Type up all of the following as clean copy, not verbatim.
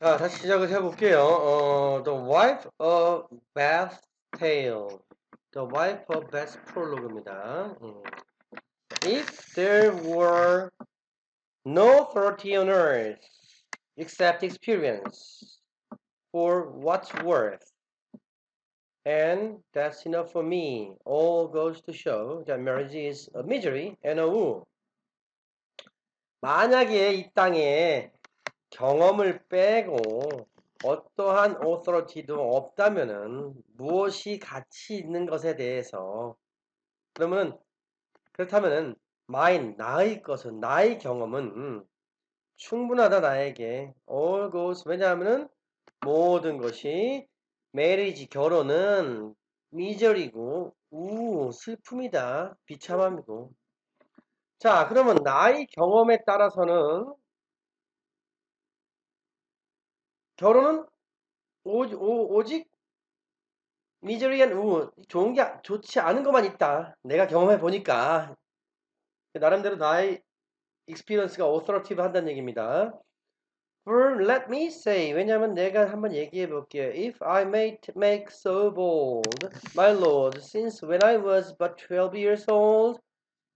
자, 다시 시작을 해볼게요. The Wife of Bath Tale. The Wife of Bath Prologue입니다. If there were no authority on earth except experience for what's worth, and that's enough for me, all goes to show that marriage is a misery and a woe. 만약에 이 땅에 경험을 빼고 어떠한 authority도 없다면은 무엇이 가치 있는 것에 대해서 그렇다면은 나의 것은 나의 경험은 충분하다 나에게 all goes 왜냐하면은 모든 것이 marriage 결혼은 misery고 슬픔이다 비참함이고 자 그러면 나의 경험에 따라서는 결혼은 오직 미저리한 좋은 게 좋지 않은 것만 있다. 내가 경험해 보니까 나름대로 나의 experience가 authoritative 한다는 얘기입니다. For let me say 왜냐하면 내가 한번 얘기해 볼게요. If I may make so bold, my lord, since when I was but 12 years old,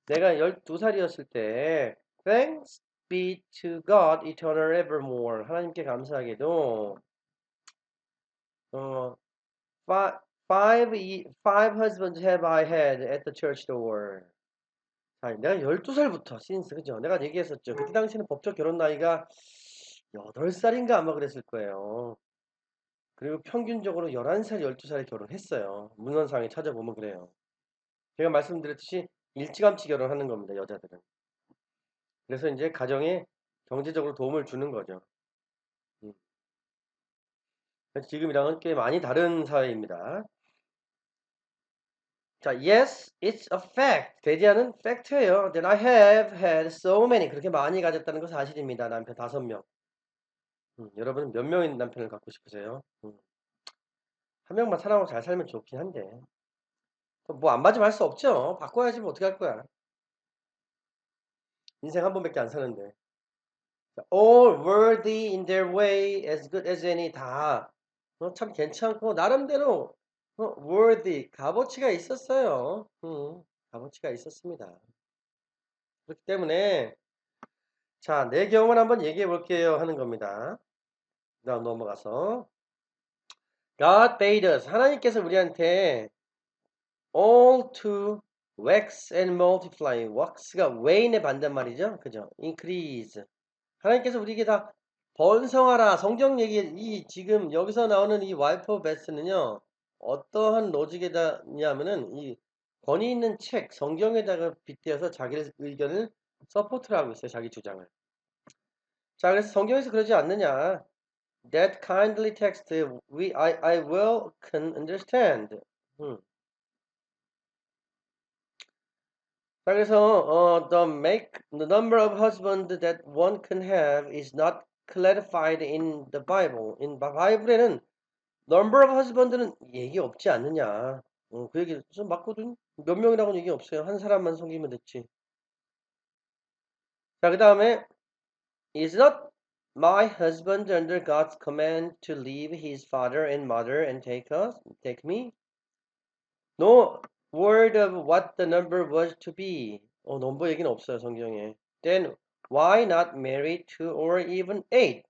내가 12살이었을 때, thanks be to God eternal evermore. 하나님께 감사하게도 어, five husbands have I had at the church door. 자, 내가 12살부터, since, 그죠? 내가 얘기했었죠. 그때 당시에는 법적 결혼 나이가 8살인가 아마 그랬을 거예요. 그리고 평균적으로 11살, 12살에 결혼했어요. 문헌상에 찾아보면 그래요. 제가 말씀드렸듯이 일찌감치 결혼하는 겁니다, 여자들은. 그래서 이제 가정에 경제적으로 도움을 주는 거죠. 음. 그래서 지금이랑은 꽤 많이 다른 사회입니다. 자, yes, it's a fact. 되지않은 팩트예요. That I have had so many. 그렇게 많이 가졌다는 거 사실입니다. 남편 5명. 여러분은 몇 명의 남편을 갖고 싶으세요? 한 명만 사랑하고 잘 살면 좋긴 한데. 뭐 안 맞으면 할 수 없죠. 바꿔야지 뭐 어떻게 할 거야. 인생 한 번밖에 안 사는데. All worthy in their way, as good as any 다. 참 괜찮고 나름대로 worthy 값어치가 있었어요. 값어치가 있었습니다. 그렇기 때문에 자, 내 경험을 한번 얘기해 볼게요 하는 겁니다. 그다음 넘어가서 God bade us 하나님께서 우리한테 all to wax and multiply. wax가 wane의 반대말이죠. 그죠? increase. 하나님께서 우리에게 다 번성하라. 성경 얘기 이 지금 여기서 나오는 이 wife of Beth는요. 어떠한 로직에다냐면은 이 권위 있는 책 성경에다가 빗대어서 자기 의견을 서포트를 하고 있어요. 자기 주장을. 자, 그래서 성경에서 그러지 않느냐? That kindly text I well can understand. 자, 그래서 the number of husbands that one can have is not clarified in the Bible. 바이블에는 number of husband는 얘기 없지 않느냐. 그 얘기 좀 맞거든. 몇 명이라고는 얘기 없어요. 한 사람만 속이면 됐지. 자, 그 다음에 is not my husband under God's command to leave his father and mother and take me? No word of what the number was to be. 넘버 얘기는 없어요, 성경에. Then why not marry 2 or even 8?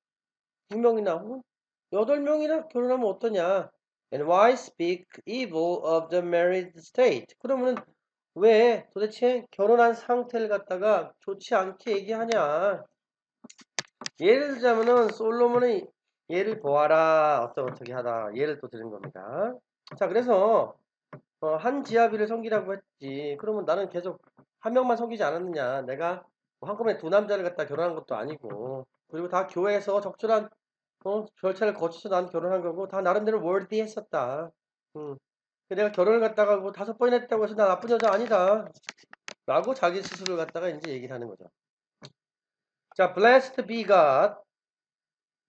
2명이나 혹은 8명이나 결혼하면 어떠냐? And why speak evil of the married state? 그러면 왜 도대체 결혼한 상태를 갖다가 좋지 않게 얘기하냐? 예를 들자면은 솔로몬의 예를 보아라 어떻게 하다 예를 또 드린 겁니다. 자 그래서 한 지아비를 섬기라고 했지. 그러면 나는 계속 한 명만 섬기지 않았느냐. 내가 뭐 한꺼번에 두 남자를 갖다 결혼한 것도 아니고 그리고 다 교회에서 적절한 절차를 거쳐서 난 결혼한 거고 다 나름대로 월디했었다. 음. 내가 결혼을 갖다가 뭐 5번이나 했다고 해서 나 나쁜 여자 아니다. 라고 자기 스스로를 갖다가 이제 얘기를 하는 거죠. 자, blessed be God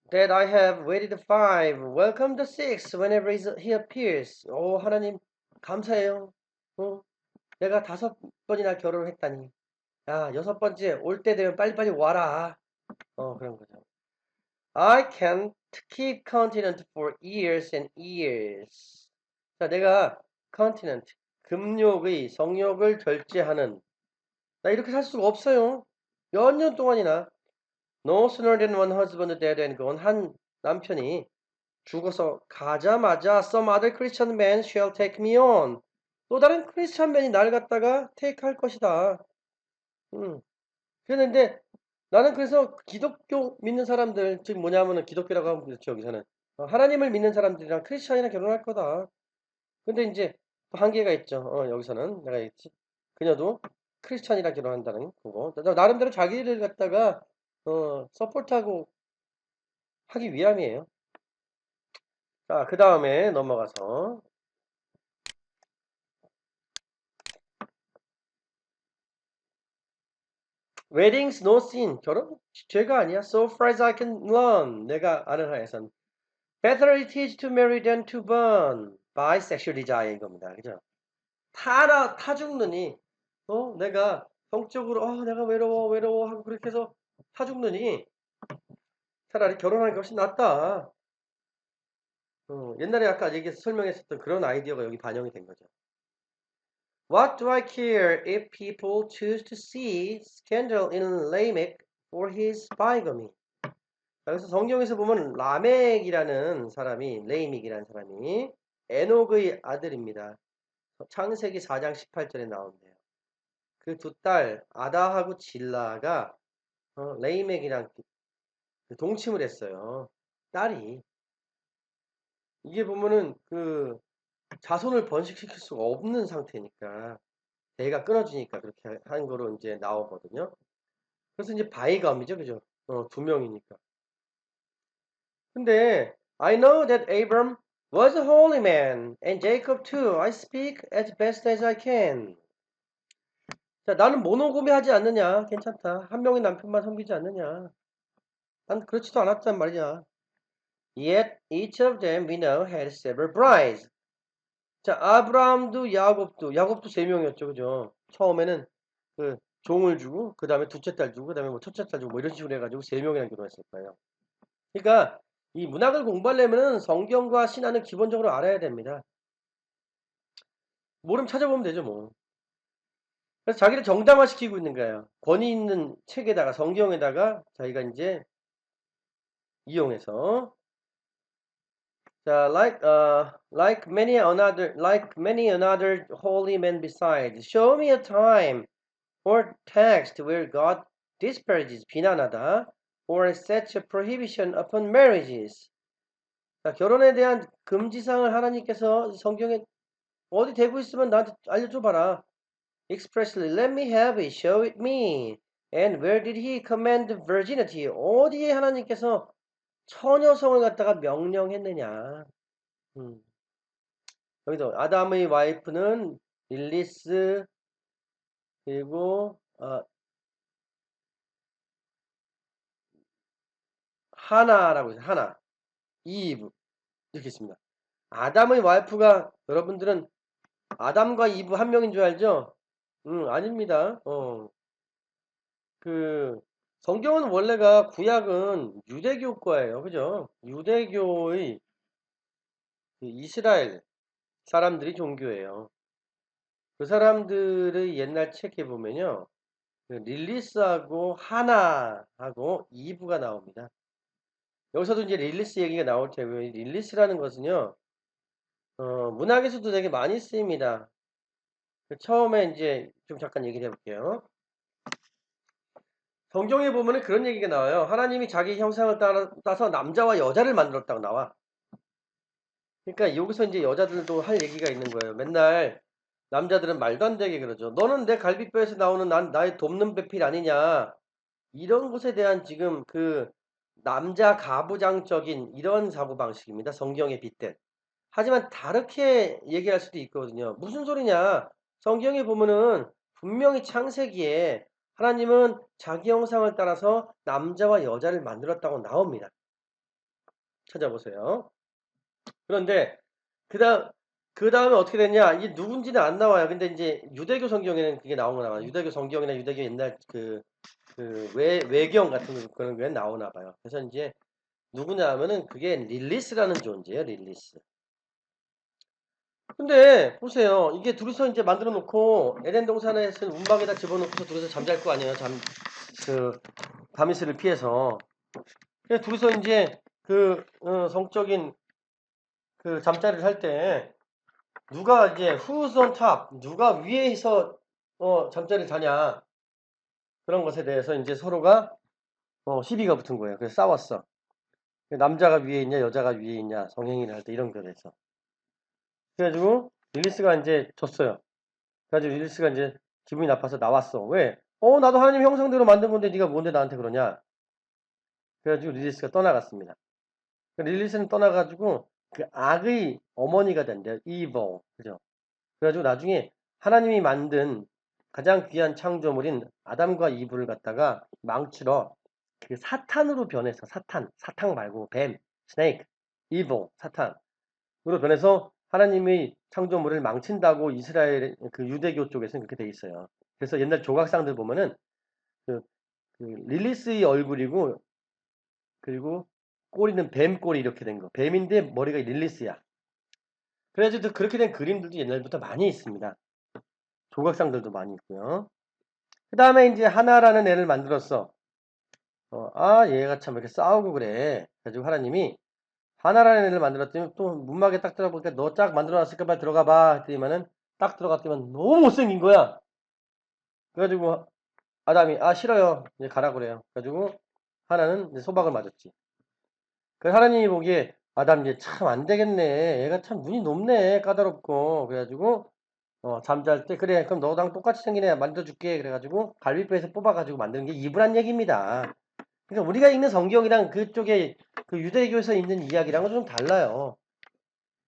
that I have waited 5, welcome the 6 whenever he appears. 오, 하나님 감사해요. 내가 5번이나 결혼을 했다니. 야, 6번째 올 때 되면 빨리빨리 와라. 그런 거죠. I can keep continent for years and years. 자, 내가 continent, 금욕의 성욕을 절제하는 나 이렇게 살 수가 없어요. 몇 년 동안이나. No sooner than one husband dead and gone. 한 남편이 죽어서 가자마자 some other Christian man shall take me on. 또 다른 크리스찬맨이 날 갖다가 take 할 것이다. 그랬는데 나는 그래서 기독교 믿는 사람들, 즉 뭐냐면은 기독교라고 하면 그렇죠, 여기서는. 하나님을 믿는 사람들이랑 크리스찬이랑 결혼할 거다. 근데 이제 또 한계가 있죠. 여기서는 내가 얘기했지. 그녀도 크리스찬이랑 결혼한다는 거고. 나름대로 자기를 갖다가 서포트하고 하기 위함이에요. 자, 그 다음에 넘어가서 weddings no sin. 결혼 죄가 아니야. So far as I can learn. 내가 아는 한에선 better it is to marry than to burn. bisexual desire 이겁니다. 그죠? 타 죽느니 내가 성적으로 내가 외로워 하고 그렇게 해서 타 죽느니 차라리 결혼하는 게 훨씬 낫다. 옛날에 아까 설명했었던 그런 아이디어가 여기 반영이 된 거죠. What do I care if people choose to see scandal in Lamech for his bigamy? 그래서 성경에서 보면 라멕이라는 사람이 레이믹이라는 사람이 에녹의 아들입니다. 창세기 4장 18절에 나온대요. 그 두 딸 아다하고 질라가 레이멕이랑 동침을 했어요. 딸이. 이게 보면은 그 자손을 번식시킬 수가 없는 상태니까 대가 끊어지니까 그렇게 한 거로 이제 나오거든요. 그래서 이제 바이감이죠, 그죠? 두 명이니까. 근데 I know that Abram was a holy man, and Jacob too. I speak as best as I can. 자, 나는 모노고미 하지 않느냐? 괜찮다. 한 명의 남편만 섬기지 않느냐? 난 그렇지도 않았단 말이야. Yet each of them we know had several brides. 자, 아브라함도 야곱도 세 명이었죠, 그죠? 처음에는 그 종을 주고, 그 다음에 둘째 딸 주고, 그 다음에 뭐 첫째 딸 주고, 뭐 이런 식으로 해가지고 세 명이랑 결혼했을 거예요. 그러니까 이 문학을 공부하려면은 성경과 신화는 기본적으로 알아야 됩니다. 모르면 찾아보면 되죠, 뭐. 그래서 자기를 정당화시키고 있는 거예요. 권위 있는 책에다가 성경에다가 자기가 이제 이용해서 자, like many another holy men besides, show me a time or text where God disparages 비난하다 or sets a prohibition upon marriages. 자, 결혼에 대한 금지사항을 하나님께서 성경에 어디 대고 있으면 나한테 알려줘 봐라. Expressly, let me have it, show it me. And where did he command virginity? 어디에 하나님께서 처녀성을 갖다가 명령했느냐? 여기도 아담의 와이프는 릴리스 그리고 하나라고 해서 하나, 이브 이렇게 있습니다. 아담의 와이프가 여러분들은 아담과 이브 한 명인 줄 알죠? 아닙니다. 그 성경은 원래가 구약은 유대교 거예요. 그죠? 유대교의 그 이스라엘 사람들이 종교예요. 그 사람들의 옛날 책에 보면요. 그 릴리스하고 하나하고 이브가 나옵니다. 여기서도 이제 릴리스 얘기가 나올 테고요. 릴리스라는 것은요. 문학에서도 되게 많이 쓰입니다. 처음에 이제 좀 잠깐 얘기를 해볼게요. 성경에 보면은 그런 얘기가 나와요. 하나님이 자기 형상을 따서 남자와 여자를 만들었다고 나와. 그러니까 여기서 이제 여자들도 할 얘기가 있는 거예요. 맨날 남자들은 말도 안 되게 그러죠. 너는 내 갈비뼈에서 나오는 나의 돕는 배필 아니냐. 이런 것에 대한 지금 그 남자 가부장적인 이런 사고방식입니다. 성경에 빗댄. 하지만 다르게 얘기할 수도 있거든요. 무슨 소리냐. 성경에 보면은 분명히 창세기에 하나님은 자기 형상을 따라서 남자와 여자를 만들었다고 나옵니다. 찾아보세요. 그런데 그 다음에 어떻게 됐냐? 이게 누군지는 안 나와요. 근데 이제 유대교 성경에는 그게 나오나 봐요. 유대교 성경이나 유대교 옛날 외경 같은 그런 게 나오나 봐요. 그래서 이제 누구냐 하면은 그게 릴리스라는 존재예요. 릴리스. 근데 보세요. 이게 둘이서 이제 만들어 놓고 에덴 동산에 쓴 움막에다 집어넣고서 둘이서 잠잘 거 아니에요. 그 다미스를 피해서. 그래서 둘이서 이제 성적인 그 잠자리를 할 때 누가 이제 who's on top, 누가 위에서 잠자리를 자냐 그런 것에 대해서 이제 서로가 시비가 붙은 거예요. 그래서 싸웠어. 남자가 위에 있냐, 여자가 위에 있냐, 성행위를 할 때 이런 거에 대해서. 그래가지고 릴리스가 이제 졌어요. 그래가지고 릴리스가 이제 기분이 나빠서 나왔어. 왜? 나도 하나님 형상대로 만든 건데 네가 뭔데 나한테 그러냐? 그래가지고 릴리스가 떠나갔습니다. 릴리스는 떠나가지고 그 악의 어머니가 된대요. evil. 그죠? 그래가지고 나중에 하나님이 만든 가장 귀한 창조물인 아담과 이브를 갖다가 망치러 그 사탄으로 변해서 사탕 말고 뱀, 스네이크, evil, 사탄으로 변해서 하나님의 창조물을 망친다고 이스라엘 그 유대교 쪽에서는 그렇게 돼 있어요. 그래서 옛날 조각상들 보면은 그 릴리스의 얼굴이고 그리고 꼬리는 뱀 꼬리 이렇게 된 거. 뱀인데 머리가 릴리스야. 그래가지고 그렇게 된 그림들도 옛날부터 많이 있습니다. 조각상들도 많이 있고요. 그 다음에 이제 하나라는 애를 만들었어. 얘가 참 이렇게 싸우고 그래. 그래가지고 하나님이 하나라는 애를 만들었더니 또 문막에 딱 들어보니까 너 짝 만들어놨으니까 빨리 들어가 봐. 했더니만은 딱 들어갔더니 너무 못생긴 거야. 그래가지고 아담이 싫어요. 이제 가라 그래요. 그래가지고 하나는 이제 소박을 맞았지. 그래서 하나님이 보기에 아담 얘 참 안 되겠네. 얘가 참 눈이 높네. 까다롭고. 그래가지고 잠잘 때 그래 그럼 너랑 똑같이 생긴 애 만들어줄게. 그래가지고 갈비뼈에서 뽑아가지고 만드는 게 이브란 얘기입니다. 그러니까 우리가 읽는 성경이랑 그쪽에 그 유대교에서 있는 이야기랑은 좀 달라요.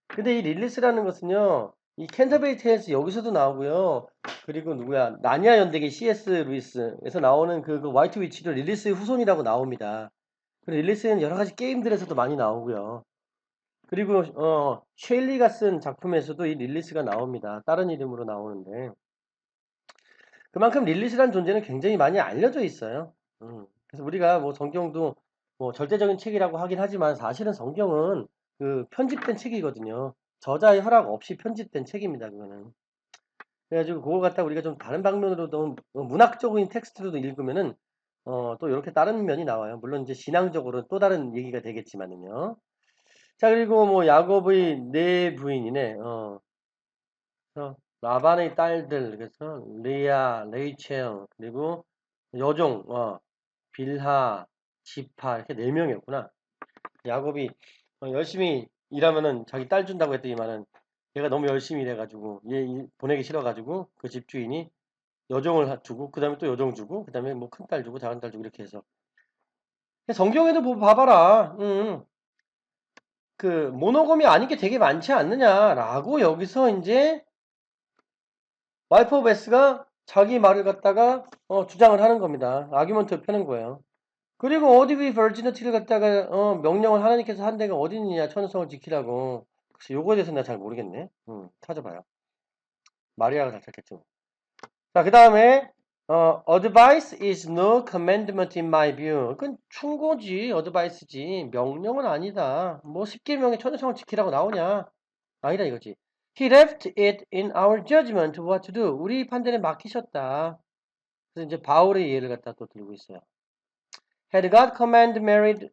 근데 이 릴리스라는 것은요, 이 캔터베리 테일스 여기서도 나오고요. 그리고 누구야, 나니아 연대기 C.S. 루이스에서 나오는 그 화이트 위치도 릴리스의 후손이라고 나옵니다. 그리고 릴리스는 여러 가지 게임들에서도 많이 나오고요. 그리고 쉐일리가 쓴 작품에서도 이 릴리스가 나옵니다. 다른 이름으로 나오는데 그만큼 릴리스라는 존재는 굉장히 많이 알려져 있어요. 그래서 우리가 뭐 성경도 뭐 절대적인 책이라고 하긴 하지만 사실은 성경은 그 편집된 책이거든요. 저자의 허락 없이 편집된 책입니다. 그거는. 그래가지고 그거 갖다 우리가 좀 다른 방면으로도 문학적인 텍스트로도 읽으면은 또 이렇게 다른 면이 나와요. 물론 이제 신앙적으로 또 다른 얘기가 되겠지만은요. 자, 그리고 뭐 야곱의 네 부인이네. 라반의 딸들, 그래서 레아, 레이첼, 그리고 여종, 빌하, 지파 이렇게 네 명이었구나. 야곱이 열심히 일하면은 자기 딸 준다고 했더니만은 얘가 너무 열심히 일해가지고 얘 보내기 싫어가지고 그 집주인이 여종을 주고 그 다음에 또 여종 주고 그 다음에 뭐 큰 딸 주고 작은 딸 주고 이렇게 해서 성경에도 뭐 봐봐라. 그 모노검이 아닌 게 되게 많지 않느냐라고 여기서 이제 와이프 오브 S가 자기 말을 갖다가 주장을 하는 겁니다. 아규먼트를 펴는 거예요. 그리고 어디비 버지너티를 갖다가 명령을 하나님께서 한 데가 어디 있느냐 천성을 지키라고. 글쎄 요거에 대해서 내가 잘 모르겠네. 찾아봐요. 마리아가 잘 찾겠죠. 자, 그 다음에 advice is no commandment in my view. 그건 충고지, advice지. 명령은 아니다. 뭐 10계명에 천성을 지키라고 나오냐? 아니다 이거지. He left it in our judgment what to do. 우리 판단에 맡기셨다. 그래서 이제 바울의 예를 갖다 또 들고 있어요. Had God commanded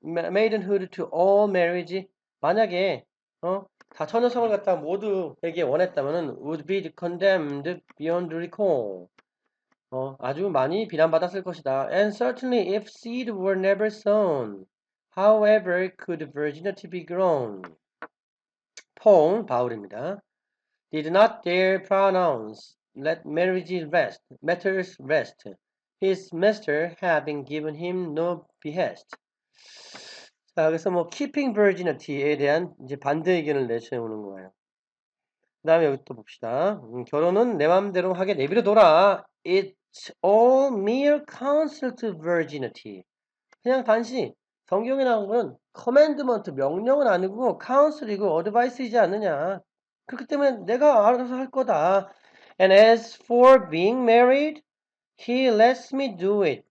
maidenhood to all marriage? 만약에 다 처녀성을 갖다 모두에게 원했다면은 would be condemned beyond recall. 아주 많이 비난받았을 것이다. And certainly if seed were never sown, however could virginity be grown? 폴 바울입니다. Did not their pronouns let matters rest, his master having given him no behest. 자, 그래서 뭐 keeping virginity에 대한 이제 반대 의견을 내세우는 거예요. 그 다음에 여기 또 봅시다. 결혼은 내 마음대로 하게 내버려둬라. It's all mere counsel to virginity. 그냥 단지 성경에 나온 건 commandment, 명령은 아니고 counsel이고 advice이지 않느냐. 그렇기 때문에 내가 알아서 할 거다. And as for being married, he lets me do it.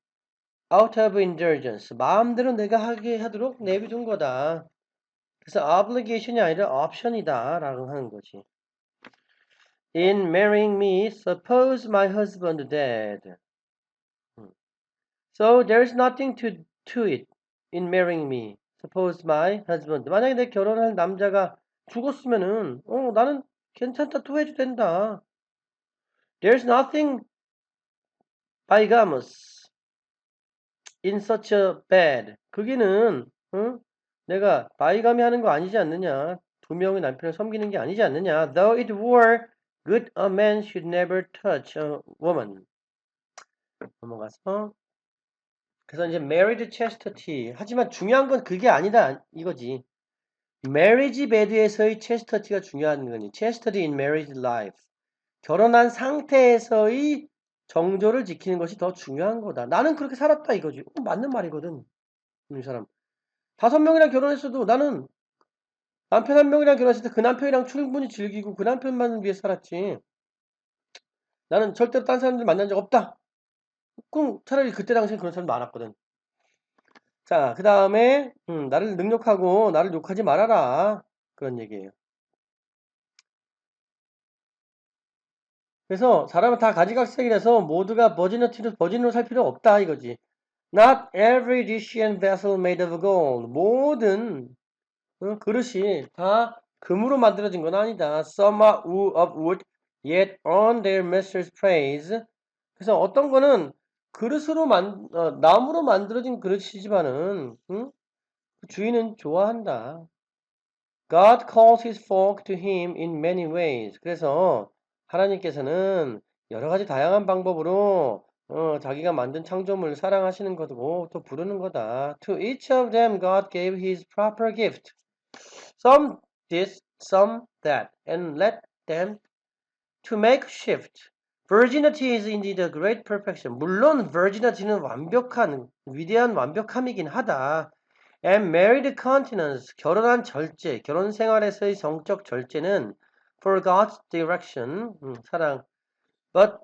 out of indulgence. 마음대로 내가 하게 하도록 내비둔 거다. 그래서 obligation이 아니라 option이다 라고 하는 거지. In marrying me, suppose my husband died. So there's nothing to it in marrying me. Suppose my husband. 만약에 내 결혼할 남자가 죽었으면은 나는 괜찮다 토해도 된다. There's nothing bigamous in such a bed. 거기는 내가 바이감이 하는 거 아니지 않느냐. 두 명의 남편을 섬기는 게 아니지 않느냐. Though it were good, a man should never touch a woman. 넘어가서 그래서 이제 married chastity. 하지만 중요한 건 그게 아니다 이거지. marriage bed에서의 chastity가 중요한 거니. chastity in married life. 결혼한 상태에서의 정조를 지키는 것이 더 중요한 거다. 나는 그렇게 살았다 이거지. 맞는 말이거든. 이 사람. 5명이랑 결혼했어도 나는 남편 1명이랑 결혼했을 때 그 남편이랑 충분히 즐기고 그 남편만을 위해 살았지. 나는 절대로 딴 사람들 만난 적 없다. 그럼 차라리 그때 당시에 그런 사람 많았거든. 자, 그 다음에 나를 능욕하고 나를 욕하지 말아라. 그런 얘기예요. 그래서 사람은 다 가지각색이라서 모두가 버진으로 살 필요 없다 이거지. Not every dish and vessel made of gold. 모든 그릇이 다 금으로 만들어진 건 아니다. Some are of wood, yet on their master's praise. 그래서 어떤 거는 나무로 만들어진 그릇이지만은 그 주인은 좋아한다. God calls his folk to him in many ways. 그래서 하나님께서는 여러 가지 다양한 방법으로 자기가 만든 창조물을 사랑하시는 거고 또 부르는 거다. To each of them God gave his proper gift. Some this, some that, and let them to make shift. Virginity is indeed a great perfection. 물론 virginity는 완벽한, 위대한 완벽함이긴 하다. And married continence, 결혼한 절제, 결혼 생활에서의 성적 절제는 for God's direction, 사랑. But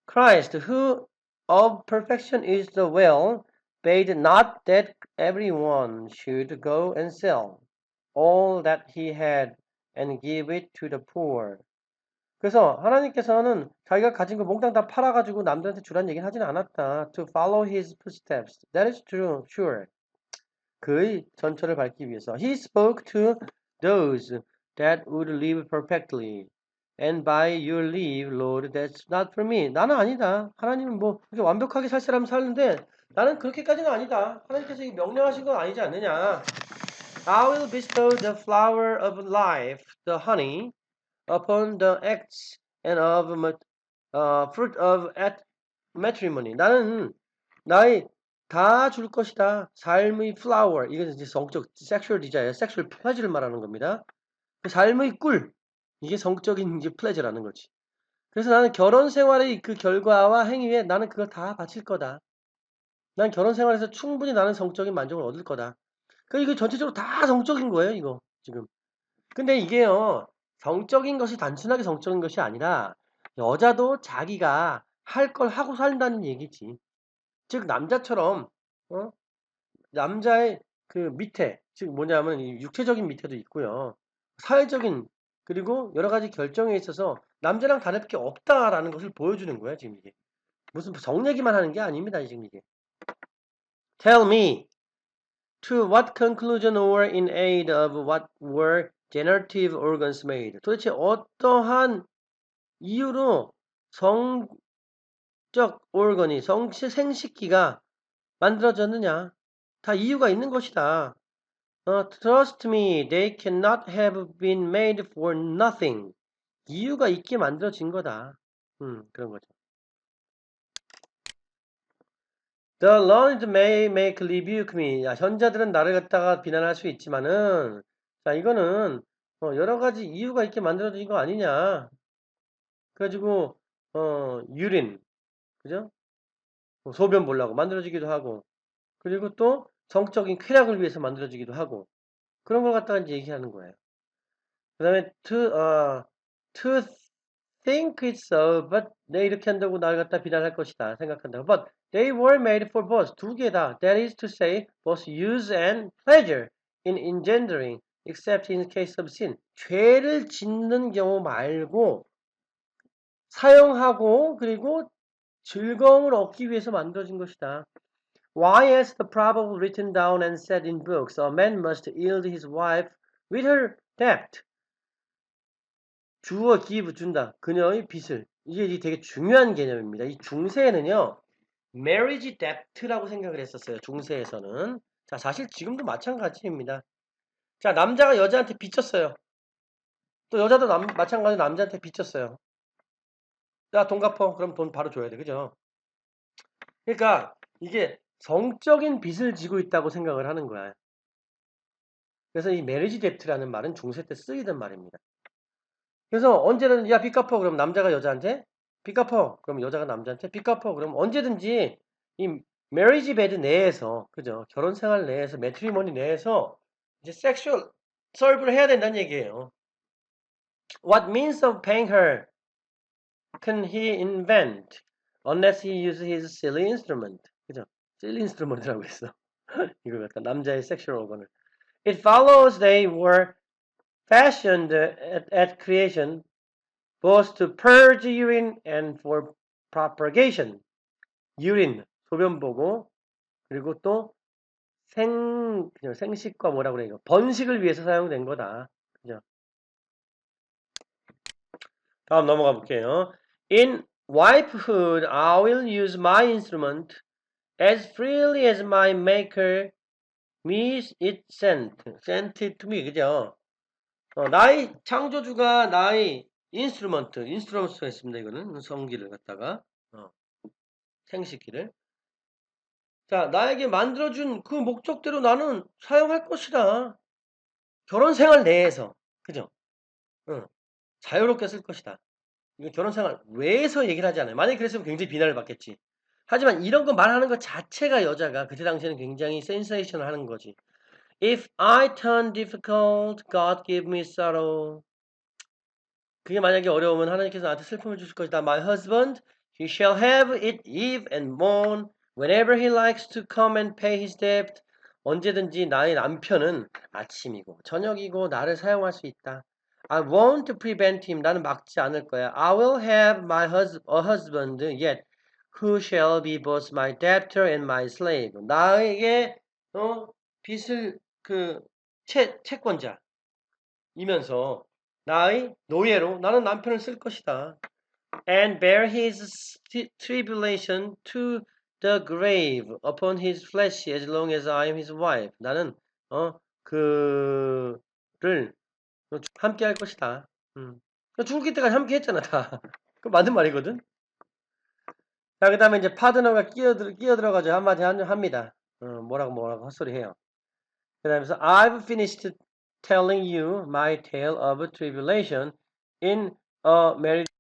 Christ, who of perfection is the well, bade not that everyone should go and sell all that he had and give it to the poor. 그래서 하나님께서는 자기가 가진 거 몽땅 다 팔아가지고 남들한테 주라는 얘기는 하진 않았다. To follow his footsteps. That is true, sure. 그의 전철을 밟기 위해서. He spoke to those that would live perfectly. And by your leave, Lord, that's not for me. 나는 아니다. 하나님은 뭐 그렇게 완벽하게 살 사람 사는데 나는 그렇게까지는 아니다. 하나님께서 이 명령하신 건 아니지 않느냐. I will bestow the flower of life, the honey, upon the acts and of fruit of matrimony. 나는 나의 다 줄 것이다. 삶의 flower. 이건 이제 성적 sexual desire, sexual pleasure를 말하는 겁니다. 그 삶의 꿀. 이게 성적인 이제 pleasure라는 거지. 그래서 나는 결혼 생활의 그 결과와 행위에 나는 그걸 다 바칠 거다. 난 결혼 생활에서 충분히 나는 성적인 만족을 얻을 거다. 그러니까 이게 전체적으로 다 성적인 거예요, 이거 지금. 근데 이게요, 성적인 것이 단순하게 성적인 것이 아니라 여자도 자기가 할 걸 하고 산다는 얘기지. 즉 남자처럼 어? 남자의 그 밑에 즉 뭐냐면 이 육체적인 밑에도 있고요. 사회적인 그리고 여러 가지 결정에 있어서 남자랑 다를 게 없다라는 것을 보여주는 거야, 지금 이게. 무슨 성 얘기만 하는 게 아닙니다, 지금 이게. Tell me to what conclusion or in aid of what were generative organs made. 도대체 어떠한 이유로 성적 organ이 생식기가 만들어졌느냐? 다 이유가 있는 것이다. Trust me, they cannot have been made for nothing. 이유가 있게 만들어진 거다. 그런 거죠. The learned may make rebuke me. 야, 현자들은 나를 갖다가 비난할 수 있지만은, 자, 이거는 여러 가지 이유가 있게 만들어진 거 아니냐. 그래가지고 유린, 그죠? 소변 보려고 만들어지기도 하고, 그리고 또 성적인 쾌락을 위해서 만들어지기도 하고, 그런 걸 갖다가 이제 얘기하는 거예요. 그 다음에 to think it's so, but 내 이렇게 한다고 날 갖다 비난할 것이다 생각한다고. But they were made for both. 두 개다. That is to say, both use and pleasure in engendering, except in case of sin. 죄를 짓는 경우 말고 사용하고 그리고 즐거움을 얻기 위해서 만들어진 것이다. Why, as the proverb written down and said in books, a man must yield his wife with her debt. 주어 give 준다. 그녀의 빚을. 이게 되게 중요한 개념입니다. 이 중세에는요. marriage debt라고 생각을 했었어요. 중세에서는. 자, 사실 지금도 마찬가지입니다. 자, 남자가 여자한테 빚졌어요. 또 여자도 마찬가지로 남자한테 빚졌어요. 야, 돈 갚어. 그럼 돈 바로 줘야 돼. 그죠? 그러니까 이게 성적인 빚을 지고 있다고 생각을 하는 거야. 그래서 이 marriage debt라는 말은 중세 때 쓰이던 말입니다. 그래서 언제든 야, 빚 갚어. 그럼 남자가 여자한테 빚 갚어. 그럼 여자가 남자한테 빚 갚어. 그럼 언제든지 이 marriage bed 내에서 그죠? 결혼 생활 내에서 매트리모니 내에서 이제 섹슈얼 서브를 해야 된다는 얘기예요. What means of paying her can he invent unless he uses his silly instrument. 그죠? silly instrument이라고 했어. 이거 약간 남자의 섹슈얼 오건을. It follows they were fashioned at creation both to purge urine and for propagation. urine, 소변 보고, 그리고 또 그냥 생식과 뭐라고 그래요? 번식을 위해서 사용된 거다. 그죠? 다음 넘어가 볼게요. In wifehood, I will use my instrument as freely as my maker me it sent it to me. 그죠? 나의 창조주가 나의 인스트루먼트가 있습니다. 이거는 성기를 갖다가 생식기를. 자, 나에게 만들어준 그 목적대로 나는 사용할 것이다. 결혼 생활 내에서, 그죠? 응, 자유롭게 쓸 것이다. 이거 결혼 생활 외에서 얘기를 하지 않아요. 만약에 그랬으면 굉장히 비난을 받겠지. 하지만 이런 거 말하는 것 자체가 여자가 그때 당시에는 굉장히 센세이션을 하는 거지. If I turn difficult, God give me sorrow. 그게 만약에 어려우면 하나님께서 나한테 슬픔을 주실 것이다. My husband, he shall have it eve and morn, whenever he likes to come and pay his debt. 언제든지 나의 남편은 아침이고 저녁이고 나를 사용할 수 있다. I won't prevent him. 나는 막지 않을 거야. I will have a husband yet, who shall be both my debtor and my slave. 나에게 빚을 채권자이면서 나의 노예로 나는 남편을 쓸 것이다. And bear his tribulation to the grave upon his flesh as long as I am his wife. 나는 그를 함께 할 것이다. 죽을 때까지 함께 했잖아 다. 그 맞는 말이거든. 자, 그 다음에 이제 파트너가 끼어들어가지고 한마디 합니다. 뭐라고 헛소리 해요. 그 다음에서 I've finished telling you my tale of tribulation in a marriage.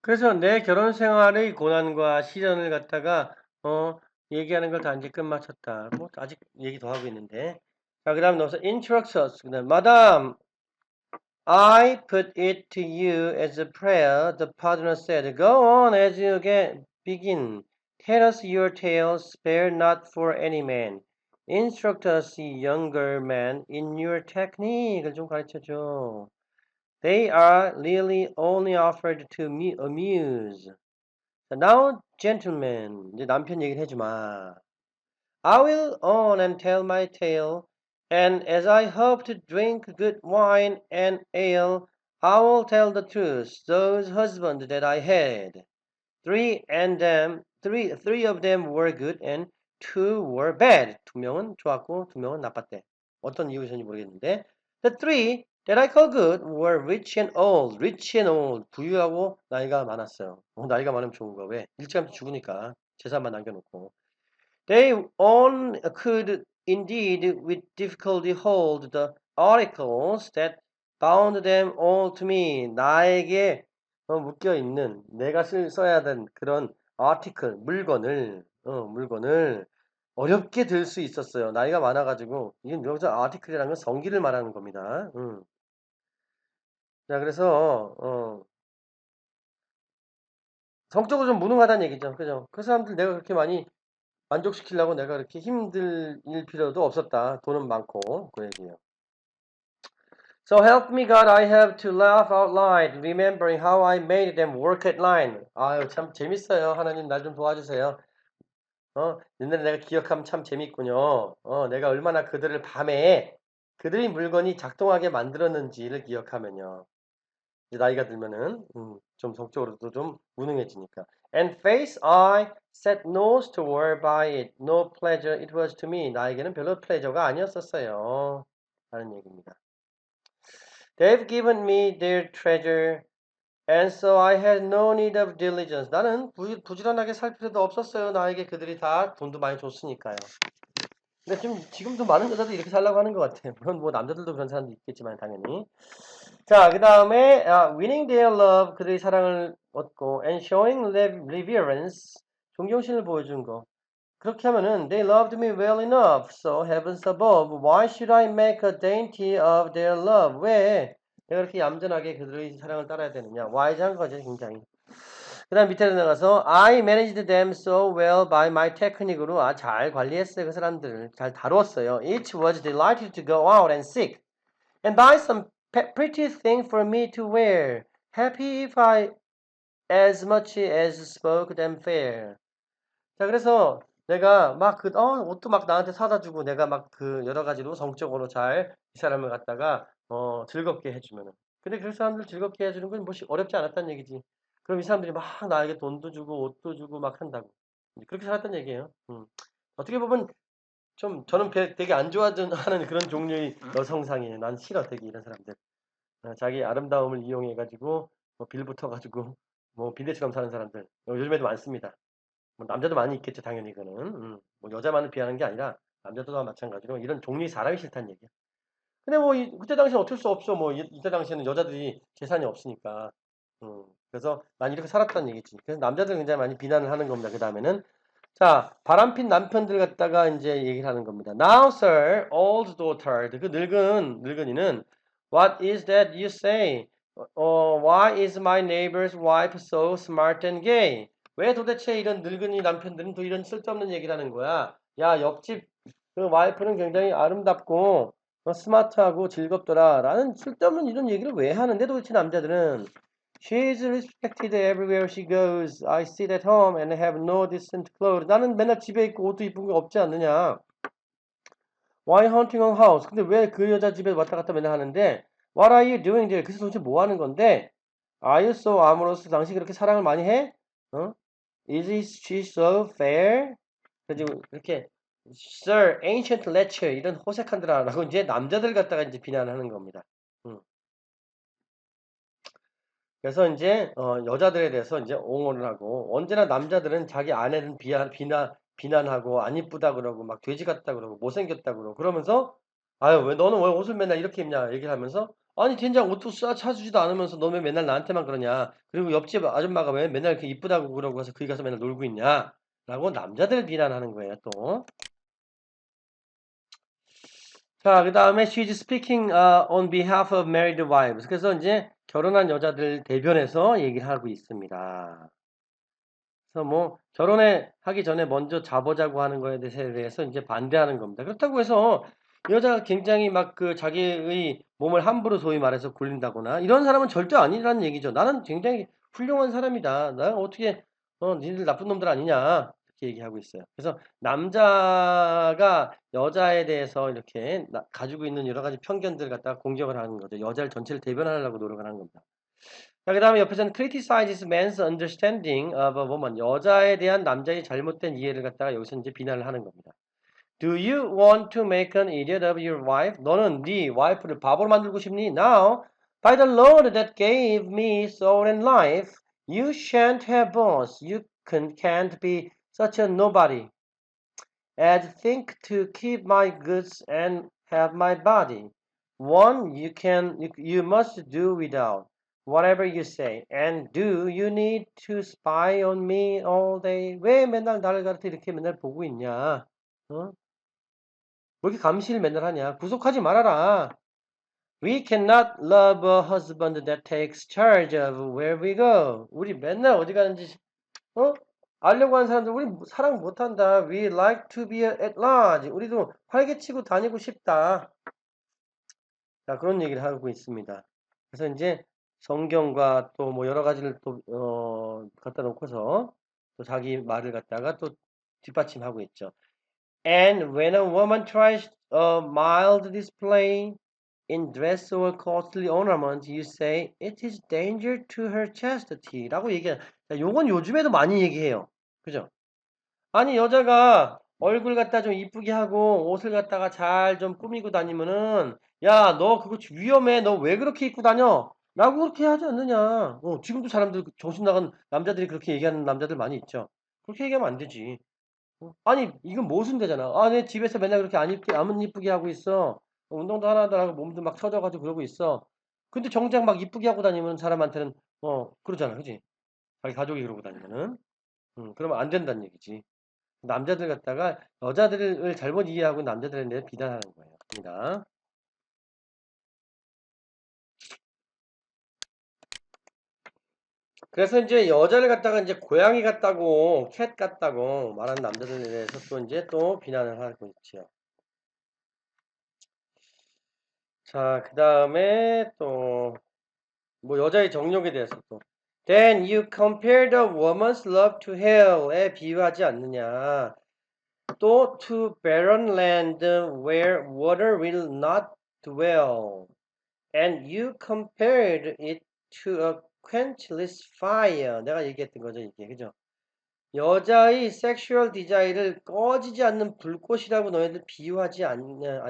그래서 내 결혼 생활의 고난과 시련을 갖다가 얘기하는 걸 다 이제 끝마쳤다. 뭐 아직 얘기 더 하고 있는데. 자, 그다음 넣어서 instructions. 그다음 Madam, I put it to you as a prayer. The partner said, Go on as you begin. Tell us your tale. Spare not for any man. Instruct us, younger man, in your technique을 좀 가르쳐줘. They are really only offered to amuse. Now, gentlemen, 이제 남편 얘기를 해주마. I will on and tell my tale, and as I hope to drink good wine and ale, I will tell the truth. Those husbands that I had, three of them were good, and two were bad. 두 명은 좋았고 두 명은 나빴대. 어떤 이유였는지 모르겠는데, the three that I call good were rich and old. 부유하고 나이가 많았어요. 나이가 많으면 좋은 거 왜? 일찌감치 죽으니까 재산만 남겨놓고. They all could indeed with difficulty hold the articles that bound them all to me. 나에게 묶여 있는 내가 써야 된 그런 article 물건을 어렵게 들 수 있었어요. 나이가 많아가지고 이건 여기서 article이라는 건 성기를 말하는 겁니다. 자, 그래서 성적으로 좀 무능하다는 얘기죠. 그죠? 그 사람들 내가 그렇게 많이 만족시키려고 내가 그렇게 힘들 필요도 없었다. 돈은 많고. 그 얘기예요. So help me God, I have to laugh out loud, remembering how I made them work at line. 아유, 참 재밌어요. 하나님 날 좀 도와주세요. 옛날에 내가 기억하면 참 재밌군요. 내가 얼마나 그들을 밤에 그들의 물건이 작동하게 만들었는지를 기억하면요. 이제 나이가 들면은 좀 성적으로도 좀 무능해지니까. And face I set no store by it, no pleasure it was to me. 나에게는 별로 플레저가 아니었었어요. 라는 얘기입니다. They've given me their treasure, and so I had no need of diligence. 나는 부지런하게 살 필요도 없었어요. 나에게 그들이 다 돈도 많이 줬으니까요. 근데 지금도 많은 여자들이 이렇게 살라고 하는 것 같아요. 물론 뭐 남자들도 그런 사람도 있겠지만 당연히. 자, 그 다음에 winning their love, 그들의 사랑을 얻고 and showing reverence, 존경심을 보여준 거. 그렇게 하면은 they loved me well enough, so heavens above, why should I make a dainty of their love? 왜 내가 그렇게 얌전하게 그들의 사랑을 따라야 되느냐? 와이즈한 거죠, 굉장히. 그 다음 밑에 내려가서 I managed them so well by my technique으로 잘 관리했어요. 그 사람들을 잘 다루었어요. Each was delighted to go out and seek and buy some pretty thing for me to wear. Happy if I as much as spoke them fair. 자, 그래서 내가 막 옷도 막 나한테 사다 주고 내가 막 그 여러 가지로 성적으로 잘 이 사람을 갖다가 즐겁게 해주면은. 근데 그 사람들 즐겁게 해주는 건 뭐 어렵지 않았다는 얘기지. 그럼 이 사람들이 막 나에게 돈도 주고 옷도 주고 막 한다고. 그렇게 살았단 얘기예요. 어떻게 보면 좀 저는 되게 안 좋아하는 그런 종류의 여성상이에요. 난 싫어 되게 이런 사람들. 자기 아름다움을 이용해가지고 뭐 빌 붙어가지고 뭐 빈대처럼 사는 사람들 요즘에도 많습니다. 뭐 남자도 많이 있겠죠 당연히 그거는. 뭐 여자만을 비하는 게 아니라 남자도 마찬가지로 이런 종류의 사람이 싫다는 얘기야. 근데 뭐 그때 당시는 어쩔 수 없어. 뭐 이때 당시에는 여자들이 재산이 없으니까. 그래서 난 이렇게 살았다는 얘기지. 그래서 남자들 굉장히 많이 비난을 하는 겁니다. 그 다음에는 자, 바람핀 남편들 갖다가 이제 얘기를 하는 겁니다. Now, sir, old daughter. 그 늙은이는 What is that you say? Why is my neighbor's wife so smart and gay? 왜 도대체 이런 늙은이 남편들은 또 이런 쓸데없는 얘기를 하는 거야? 야, 옆집 그 와이프는 굉장히 아름답고 스마트하고 즐겁더라. 라는 쓸데없는 이런 얘기를 왜 하는데 도대체 남자들은 She is respected everywhere she goes. I sit at home and have no decent clothes. 나는 맨날 집에 있고 옷도 이쁜 게 없지 않느냐. Why hunting a house? 근데 왜 그 여자 집에 왔다 갔다 맨날 하는데 What are you doing there? 그래서 도대체 뭐 하는 건데? Are you so amorous? 당신 그렇게 사랑을 많이 해? Is she so fair? 그래가지고 이렇게 Sir, ancient lecher 이런 호색한들아라고 이제 남자들 갖다가 이제 비난하는 겁니다. 그래서 이제 여자들에 대해서 이제 옹호를 하고 언제나 남자들은 자기 아내는 비난하고 안 이쁘다 그러고 막 돼지 같다 그러고 못생겼다 그러고 그러면서 아유 왜 너는 왜 옷을 맨날 이렇게 입냐 얘기를 하면서 아니 된장 옷도 사주지도 않으면서 너 왜 맨날 나한테만 그러냐 그리고 옆집 아줌마가 왜 맨날 이렇게 이쁘다고 그러고 해서 거기 가서 맨날 놀고 있냐 라고 남자들을 비난하는 거예요 또. 자, 그 다음에 she's speaking on behalf of married wives. 그래서 이제 결혼한 여자들 대변해서 얘기를 하고 있습니다. 그래서 뭐 결혼에 하기 전에 먼저 자보자고 하는 거에 대해서 이제 반대하는 겁니다. 그렇다고 해서 여자가 굉장히 막 그 자기의 몸을 함부로 소위 말해서 굴린다거나 이런 사람은 절대 아니라는 얘기죠. 나는 굉장히 훌륭한 사람이다. 나 어떻게 니들 나쁜 놈들 아니냐 이렇게 얘기하고 있어요. 그래서 남자가 여자에 대해서 이렇게 가지고 있는 여러 가지 편견들 갖다가 공격을 하는 거죠. 여자를 전체를 대변하려고 노력을 하는 겁니다. 자, 그 다음에 옆에서는 criticizes man's understanding of a woman. 여자에 대한 남자의 잘못된 이해를 갖다가 여기서 이제 비난을 하는 겁니다. Do you want to make an idiot of your wife? 너는 네 와이프를 바보로 만들고 싶니? Now, by the Lord that gave me soul and life, you shan't have boss. You can't be such a nobody. As think to keep my goods and have my body. One you must do without. Whatever you say. And do you need to spy on me all day? 왜 맨날 나를 가르쳐 이렇게 맨날 보고 있냐? 왜 이렇게 감시를 맨날 하냐? 구속하지 말아라. We cannot love a husband that takes charge of where we go. 우리 맨날 어디 가는지 어? 알려고 하는 사람들 우리 사랑 못한다. We like to be at large. 우리도 활개치고 다니고 싶다. 자, 그런 얘기를 하고 있습니다. 그래서 이제 성경과 또 뭐 여러 가지를 또 갖다 놓고서 또 자기 말을 갖다가 또 뒷받침하고 있죠. And when a woman tries a mild display in dress or costly ornament, you say it is danger to her chastity. 라고 얘기해. 자, 요건 요즘에도 많이 얘기해요. 그죠? 아니, 여자가 얼굴 갖다 좀 이쁘게 하고 옷을 갖다가 잘 좀 꾸미고 다니면은, 야, 너 그거 위험해. 너 왜 그렇게 입고 다녀? 라고 그렇게 하지 않느냐. 지금도 사람들, 정신 나간 남자들이 그렇게 얘기하는 남자들 많이 있죠. 그렇게 얘기하면 안 되지. 아니, 이건 모순되잖아. 아, 내 집에서 맨날 그렇게 안 이쁘게 하고 있어. 운동도 하나도 안 하고 몸도 막 처져가지고 그러고 있어. 근데 정작 막 이쁘게 하고 다니면 사람한테는, 그러잖아. 그지? 자기 가족이 그러고 다니면은. 그러면 안 된다는 얘기지. 남자들 갖다가 여자들을 잘못 이해하고 남자들에 대해 비난하는 거예요. 입니다. 그래서 이제 여자를 갖다가 이제 고양이 같다고, 캣 같다고 말하는 남자들에 대해서 또 이제 또 비난을 하고 있지요. 자, 그 다음에 또, 뭐 여자의 정욕에 대해서 또. Then you compare the woman's love to hell에 비유하지 않느냐. 또 to barren land where water will not dwell. And you compared it to a quenchless fire. 내가 얘기했던 거죠, 이게. 그죠? 여자의 섹슈얼 디자이를 꺼지지 않는 불꽃이라고 너희들 비유하지 않느냐.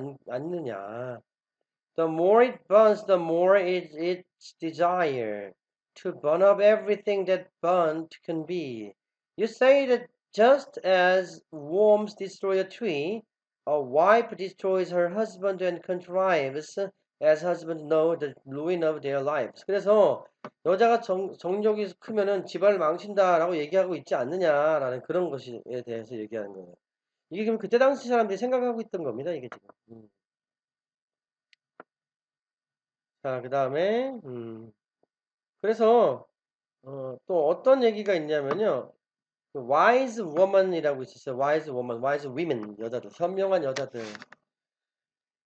The more it burns, the more its desire to burn up everything that burnt can be. You say that just as worms destroy a tree, a wife destroys her husband and contrives, as husbands know the ruin of their lives. 그래서 여자가 정욕이 크면은 집안을 망친다라고 얘기하고 있지 않느냐라는 그런 것에 대해서 얘기하는 거예요. 이게 그럼 그때 당시 사람들이 생각하고 있던 겁니다, 이게 지금. 자, 그 다음에, 그래서, 또 어떤 얘기가 있냐면요. 그 wise woman이라고 있었어요. wise woman, wise women, 여자들, 현명한 여자들.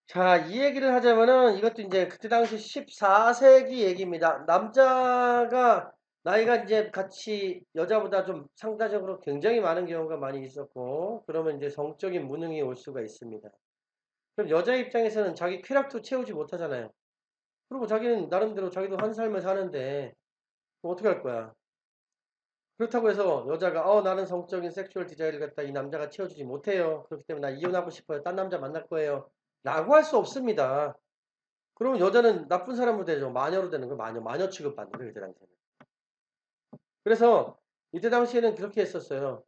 자, 이 얘기를 하자면은 이것도 이제 그때 당시 14세기 얘기입니다. 남자가 나이가 이제 같이 여자보다 좀 상대적으로 굉장히 많은 경우가 많이 있었고, 그러면 이제 성적인 무능이 올 수가 있습니다. 그럼 여자 입장에서는 자기 쾌락도 채우지 못하잖아요. 그리고 자기는 나름대로 자기도 한 삶을 사는데, 그럼 어떻게 할 거야? 그렇다고 해서 여자가 나는 성적인 섹슈얼 디자이를 갖다 이 남자가 채워주지 못해요. 그렇기 때문에 나 이혼하고 싶어요. 딴 남자 만날 거예요. 라고 할 수 없습니다. 그러면 여자는 나쁜 사람으로 되죠. 마녀로 되는 거예요. 마녀 취급받는 거예요. 이때 당시에는. 그래서 이때 당시에는 그렇게 했었어요.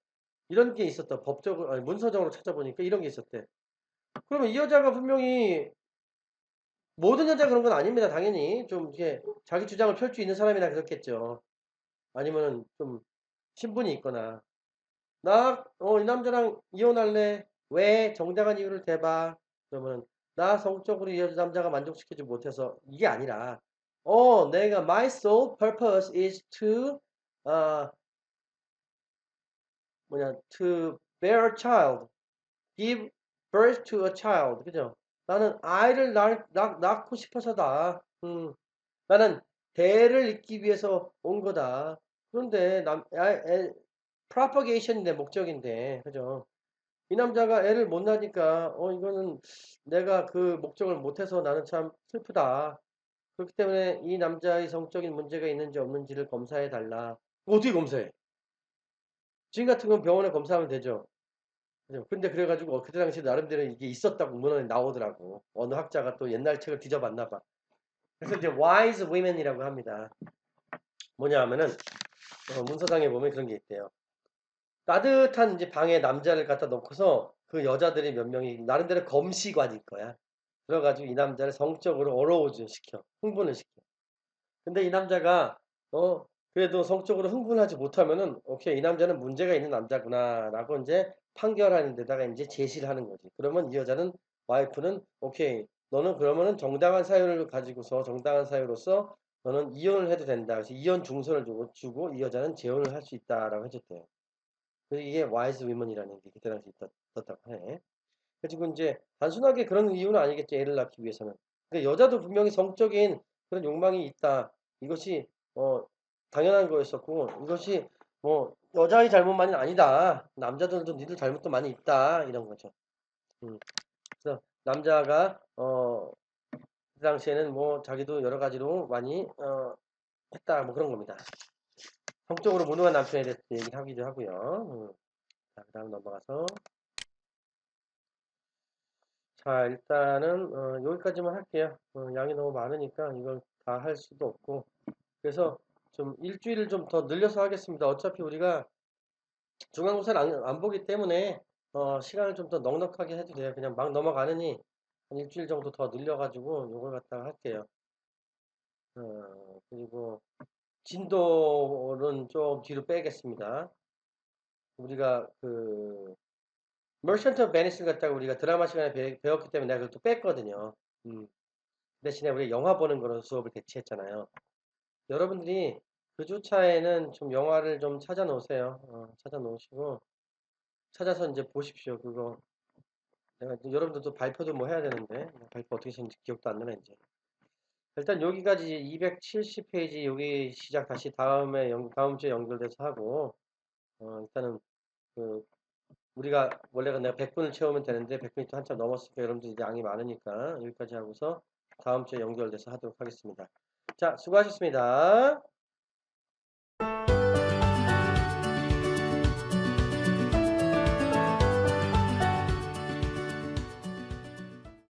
이런 게 있었다. 법적으로, 아니, 문서적으로 찾아보니까 이런 게 있었대. 그러면 이 여자가 분명히 모든 여자 그런 건 아닙니다. 당연히 좀 이렇게 자기 주장을 펼 수 있는 사람이나 그렇겠죠. 아니면은 좀 신분이 있거나 이 남자랑 이혼할래. 왜? 정당한 이유를 대봐. 그러면, 나 성적으로 이 남자가 만족시키지 못해서, 이게 아니라, 내가, my sole purpose is to, 어, to bear a child, give birth to a child. 그죠? 나는 아이를 낳고 싶어서다. 나는 대를 잇기 위해서 온 거다. 그런데, propagation이 내 목적인데, 그죠? 이 남자가 애를 못 낳으니까 이거는 내가 그 목적을 못해서 나는 참 슬프다. 그렇기 때문에 이 남자의 성적인 문제가 있는지 없는지를 검사해 달라. 어떻게 검사해? 지금 같은 건 병원에 검사하면 되죠. 그죠? 근데 그래가지고 그때 당시 나름대로 이게 있었다고 문헌에 나오더라고. 어느 학자가 또 옛날 책을 뒤져봤나 봐. 그래서 이제 wise women이라고 합니다. 뭐냐 하면은 문서상에 보면 그런 게 있대요. 따뜻한 이제 방에 남자를 갖다 놓고서 그 여자들이 몇 명이 나름대로 검시관일 거야. 그래가지고 이 남자를 성적으로 어로우즈 시켜. 흥분을 시켜. 근데 이 남자가, 그래도 성적으로 흥분하지 못하면은, 오케이, 이 남자는 문제가 있는 남자구나. 라고 이제 판결하는 데다가 이제 제시를 하는 거지. 그러면 이 여자는, 와이프는, 오케이, 너는 그러면은 정당한 사유를 가지고서, 정당한 사유로서 너는 이혼을 해도 된다. 그래서 이혼 중선을 주고 이 여자는 재혼을 할 수 있다라고 해줬대요. 그래서 이게 와이즈 위먼이라는 게 그때 당시 떴다고 해. 그리고 이제 단순하게 그런 이유는 아니겠지. 애를 낳기 위해서는. 그러니까 여자도 분명히 성적인 그런 욕망이 있다. 이것이 당연한 거였었고 이것이 뭐 여자의 잘못만이 아니다. 남자들도 니들 잘못도 많이 있다. 이런 거죠. 그래서 남자가 그 당시에는 뭐 자기도 여러 가지로 많이 했다. 뭐 그런 겁니다. 성적으로 무능한 남편에 대해서 얘기를 하기도 하고요. 자, 그다음 넘어가서 자, 일단은 여기까지만 할게요. 양이 너무 많으니까 이걸 다 할 수도 없고. 그래서 좀 일주일을 좀 더 늘려서 하겠습니다. 어차피 우리가 중간고사를 안 보기 때문에 시간을 좀 더 넉넉하게 해도 돼요. 그냥 막 넘어가느니 한 일주일 정도 더 늘려가지고 요걸 갖다가 할게요. 그리고 진도는 좀 뒤로 빼겠습니다. 우리가 그 머천트 오브 베니스를 갖다가 우리가 드라마 시간에 배웠기 때문에 내가 그것도 뺐거든요. 음. 대신에 우리가 영화 보는 거로 수업을 대체했잖아요. 여러분들이 그 주차에는 좀 영화를 좀 찾아 놓으세요. 찾아 놓으시고 찾아서 이제 보십시오. 그거 내가 여러분들도 발표도 뭐 해야 되는데 발표 어떻게 했는지 기억도 안 나네 이제. 일단 여기까지 270페이지 여기 시작 다시 다음 주에 연결돼서 하고 일단은 그 우리가 원래가 내가 100분을 채우면 되는데 100분이 또 한참 넘었으니까 여러분들 이제 양이 많으니까 여기까지 하고서 다음 주에 연결돼서 하도록 하겠습니다. 자, 수고하셨습니다.